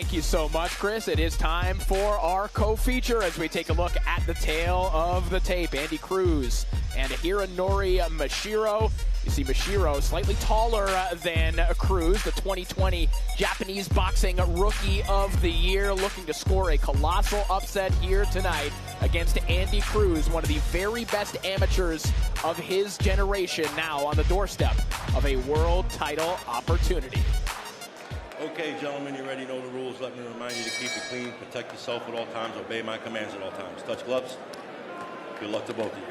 Thank you so much, Chris. It is time for our co-feature as we take a look at the tail of the tape. Andy Cruz and Hironori Mishiro. You see Mishiro slightly taller than Cruz, the 2020 Japanese Boxing Rookie of the Year, looking to score a colossal upset here tonight against Andy Cruz, one of the very best amateurs of his generation, now on the doorstep of a world title opportunity. Okay, gentlemen, you already know the rules. Let me remind you to keep it clean, protect yourself at all times, obey my commands at all times. Touch gloves. Good luck to both of you.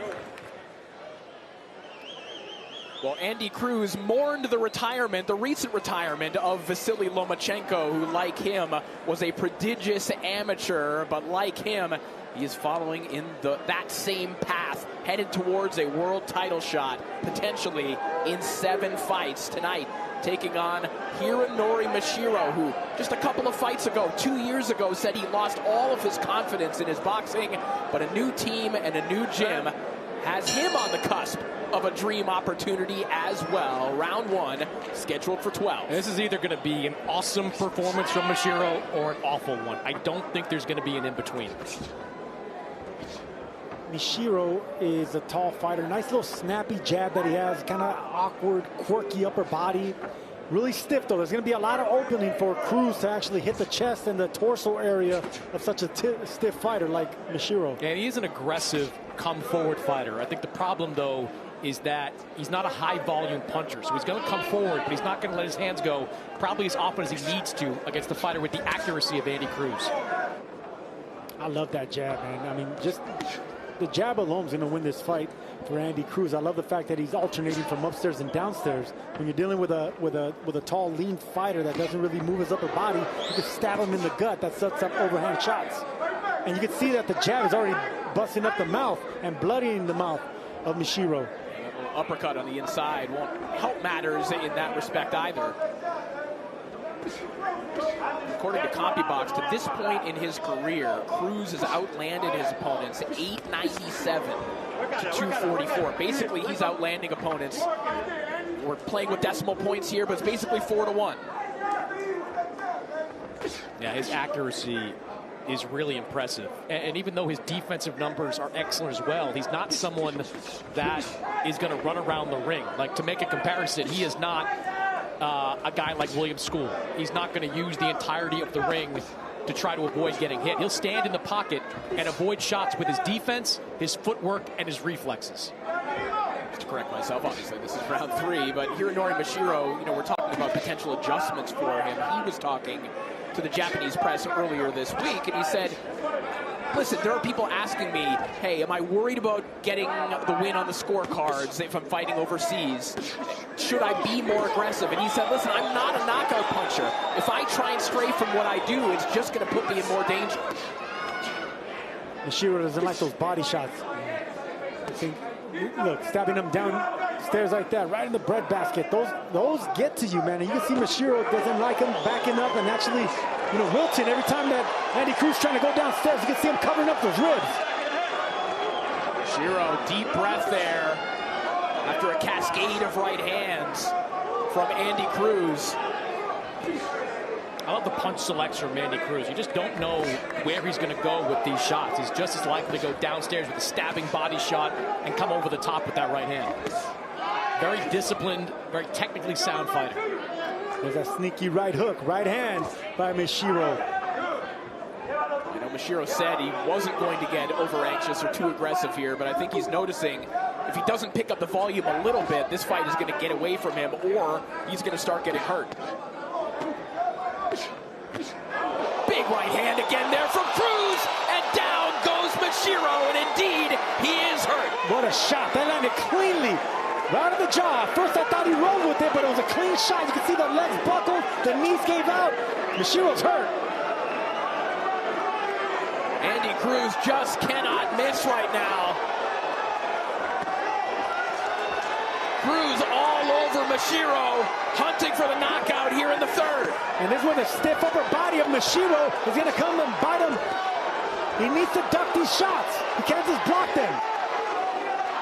Well, Andy Cruz mourned the recent retirement of Vasily Lomachenko, who, like him, was a prodigious amateur, but like him, he is following in that same path, headed towards a world title shot, potentially in 7 fights tonight, taking on Hironori Mishiro, who just a couple of fights ago, 2 years ago, said he lost all of his confidence in his boxing, but a new team and a new gym has him on the cusp of a dream opportunity as well. Round 1 scheduled for 12. This is either going to be an awesome performance from Mishiro or an awful one. I don't think there's going to be an in-between. Mishiro is a tall fighter. Nice little snappy jab that he has. Kind of awkward, quirky upper body. Really stiff, though. There's going to be a lot of opening for Cruz to actually hit the chest and the torso area of such a stiff fighter like Mishiro. And he is an aggressive, come-forward fighter. I think the problem, though, is that he's not a high-volume puncher. So he's going to come forward, but he's not going to let his hands go probably as often as he needs to against the fighter with the accuracy of Andy Cruz. I love that jab, man. I mean, just the jab alone is going to win this fight for Andy Cruz. I love the fact that he's alternating from upstairs and downstairs. When you're dealing with a tall, lean fighter that doesn't really move his upper body, you can stab him in the gut. That sets up overhand shots. And you can see that the jab is already busting up the mouth and bloodying the mouth of Mishiro. Uppercut on the inside won't help matters in that respect either. According to CompuBox, to this point in his career, Cruz has outlanded his opponents 897 to 244. Basically, he's outlanding opponents. We're playing with decimal points here, but it's basically 4-1. Yeah, his accuracy is really impressive. And even though his defensive numbers are excellent as well, he's not someone that is going to run around the ring. Like, to make a comparison, he is not a guy like William School. He's not going to use the entirety of the ring to try to avoid getting hit. He'll stand in the pocket and avoid shots with his defense, his footwork, and his reflexes. Just to correct myself, obviously, this is round 3, but Hironori Mishiro, you know, we're talking about potential adjustments for him. He was talking to the Japanese press earlier this week, and he said, listen, there are people asking me, hey, am I worried about getting the win on the scorecards if I'm fighting overseas? Should I be more aggressive? And he said, listen, I'm not a knockout puncher. If I try and stray from what I do, it's just going to put me in more danger. Mishiro doesn't like those body shots. I think, look, stabbing him downstairs like that, right in the breadbasket. Those get to you, man. And you can see Mishiro doesn't like him backing up and actually, you know, wilting every time that Andy Cruz trying to go downstairs. You can see him covering up those ribs. Mishiro, deep breath there after a cascade of right hands from Andy Cruz. I love the punch selection from Andy Cruz. You just don't know where he's going to go with these shots. He's just as likely to go downstairs with a stabbing body shot and come over the top with that right hand. Very disciplined, very technically sound fighter. There's a sneaky right hook, right hand by Mishiro. You know, Mishiro said he wasn't going to get over anxious or too aggressive here, but I think he's noticing if he doesn't pick up the volume a little bit, this fight is going to get away from him, or he's going to start getting hurt. Big right hand again there from Cruz, and down goes Mishiro, and indeed, he is hurt. What a shot. That landed cleanly. Right of the jaw. First I thought he rolled with it, but it was a clean shot. You can see the legs buckled, the knees gave out. Mishiro's hurt. Andy Cruz just cannot miss right now. Cruz all over Mishiro, hunting for the knockout here in the 3rd. And this is where the stiff upper body of Mishiro is going to come and bite him. He needs to duck these shots. He can't just block them.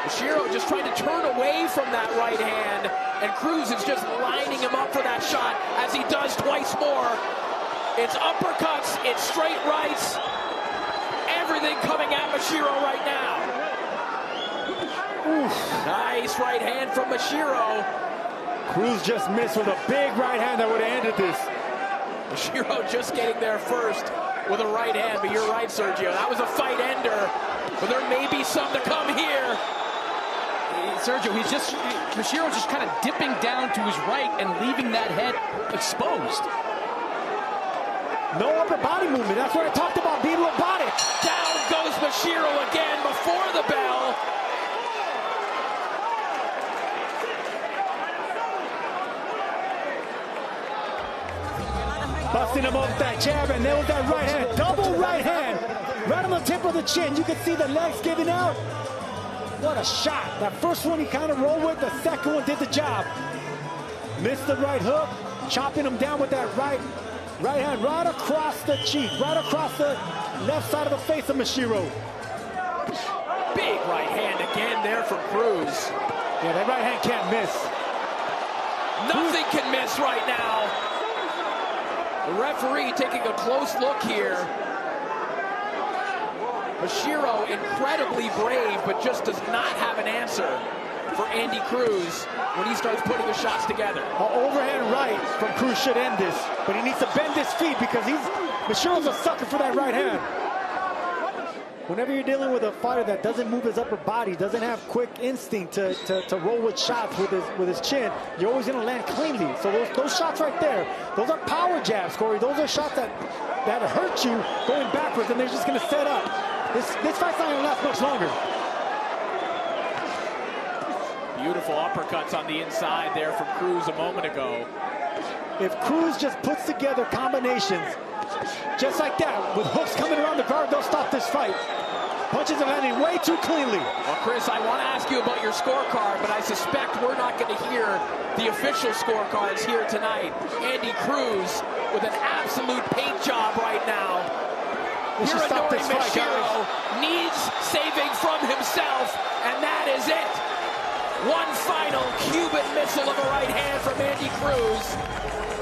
Mishiro just trying to turn away from that right hand, and Cruz is just lining him up for that shot as he does twice more. It's uppercuts, it's straight rights. Everything coming at Mishiro right now. Oof. Nice right hand from Mishiro. Cruz just missed with a big right hand that would have ended this. Mishiro just getting there first with a right hand, but you're right, Sergio. That was a fight ender, but there may be some to come here. Sergio, Mishiro's just kind of dipping down to his right and leaving that head exposed. No upper body movement. That's what I talked about, being robotic. Down goes Mishiro again before the bell. Busting him off that jab, and there was that right hand. Double right hand. Right on the tip of the chin. You can see the legs giving out. What a shot. That first one he kind of rolled with. The second one did the job. Missed the right hook. Chopping him down with that right hand right across the cheek. Right across the left side of the face of Mishiro. Big right hand again there from Cruz. Yeah, that right hand can't miss. Nothing can miss right now. The referee taking a close look here. Mishiro incredibly brave, but just does not have an answer for Andy Cruz when he starts putting the shots together. An overhand right from Cruz should end this, but he needs to bend his feet because Mishiro's a sucker for that right hand. Whenever you're dealing with a fighter that doesn't move his upper body, doesn't have quick instinct to roll with shots with his chin, you're always going to land cleanly. So those shots right there, those are power jabs, Corey. Those are shots that hurt you going backwards, and they're just going to set up. This fight's not going to last much longer. Beautiful uppercuts on the inside there from Cruz a moment ago. If Cruz just puts together combinations just like that, with hooks coming around the guard, they'll stop this fight. Punches are landing way too cleanly. Well, Chris, I want to ask you about your scorecard, but I suspect we're not going to hear the official scorecards here tonight. Andy Cruz with an absolute paint job right now. Hironori Mishiro needs saving from himself, and that is it. One final Cuban missile of a right hand from Andy Cruz,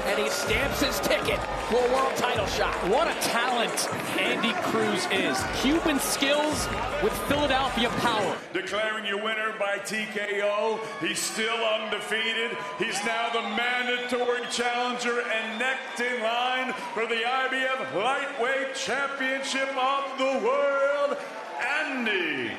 and he stamps his ticket to a world title shot. What a talent Andy Cruz is. Cuban skills with Philadelphia power. Declaring your winner by TKO. He's still undefeated. He's now the mandatory challenger and next in line for the IBF Lightweight Championship of the World, Andy